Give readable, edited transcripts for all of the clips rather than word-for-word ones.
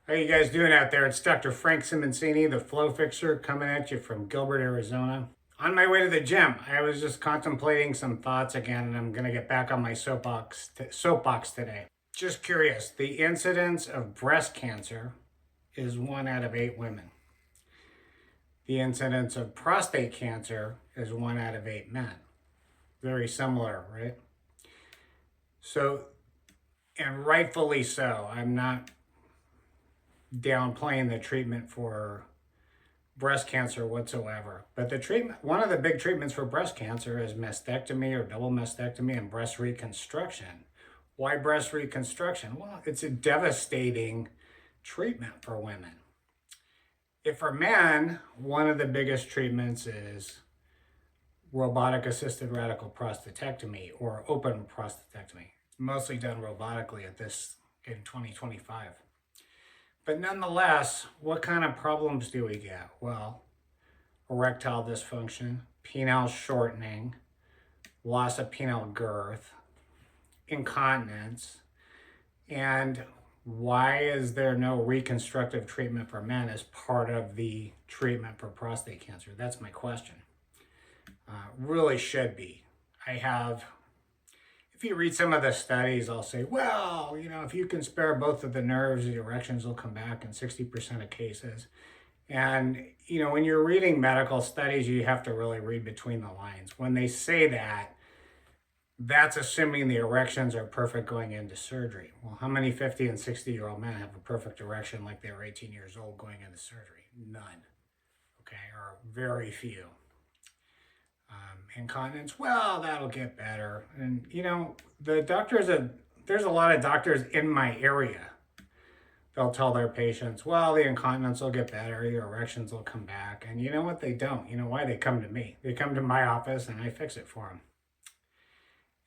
How you guys doing out there? It's Dr. Frank Simoncini, the Flow Fixer, coming at you from Gilbert, Arizona. On my way to the gym, I was just contemplating some thoughts again, and I'm going to get back on my soapbox today. Just curious, the incidence of breast cancer is 1 out of 8 women. The incidence of prostate cancer is 1 out of 8 men. Very similar, right? So, and rightfully so, I'm not downplaying the treatment for breast cancer whatsoever. But the treatment, one of the big treatments for breast cancer is mastectomy or double mastectomy and breast reconstruction. Why breast reconstruction? Well, it's a devastating treatment for women. If for men, one of the biggest treatments is robotic assisted radical prostatectomy or open prostatectomy. It's mostly done robotically in 2025. But nonetheless, what kind of problems do we get? Well, erectile dysfunction, penile shortening, loss of penile girth, incontinence, and why is there no reconstructive treatment for men as part of the treatment for prostate cancer? That's my question. Really should be. If you read some of the studies, I'll say, well, if you can spare both of the nerves, the erections will come back in 60% of cases. And, when you're reading medical studies, you have to really read between the lines. When they say that, that's assuming the erections are perfect going into surgery. Well, how many 50 and 60-year-old men have a perfect erection like they were 18 years old going into surgery? None. Okay, or very few. Incontinence, well, that'll get better. And, there's a lot of doctors in my area. They'll tell their patients, well, the incontinence will get better, your erections will come back. And you know what? They don't. You know why? They come to me. They come to my office and I fix it for them.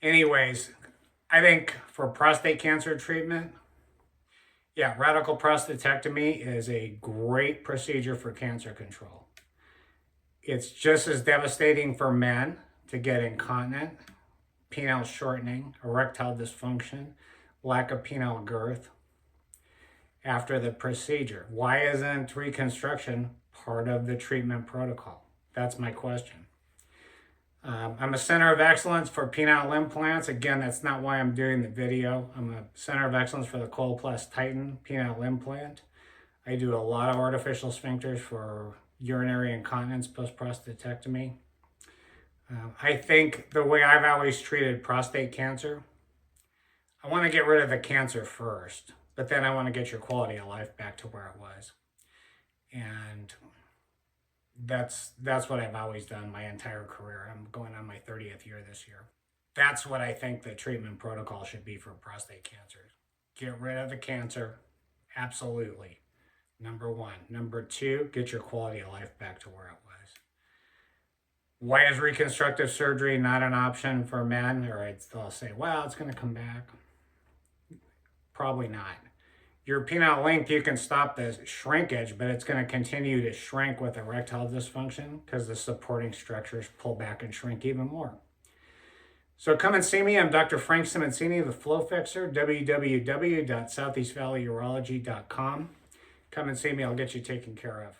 Anyways, I think for prostate cancer treatment, radical prostatectomy is a great procedure for cancer control. It's just as devastating for men to get incontinent, penile shortening, erectile dysfunction, lack of penile girth after the procedure. Why isn't reconstruction part of the treatment protocol? That's my question. I'm a center of excellence for penile implants. Again, that's not why I'm doing the video. I'm a center of excellence for the Coloplast Titan penile implant. I do a lot of artificial sphincters for urinary incontinence post-prostatectomy. I think the way I've always treated prostate cancer, I want to get rid of the cancer first, but then I want to get your quality of life back to where it was. And that's what I've always done my entire career. I'm going on my 30th year this year. That's what I think the treatment protocol should be for prostate cancer. Get rid of the cancer, absolutely. Number 1. Number 2, get your quality of life back to where it was. Why is reconstructive surgery not an option for men? Or they'll say, well, it's going to come back. Probably not. Your penile length, you can stop the shrinkage, but it's going to continue to shrink with erectile dysfunction because the supporting structures pull back and shrink even more. So come and see me. I'm Dr. Frank Simoncini, the Flow Fixer, www.southeastvalleyurology.com. Come and see me. I'll get you taken care of.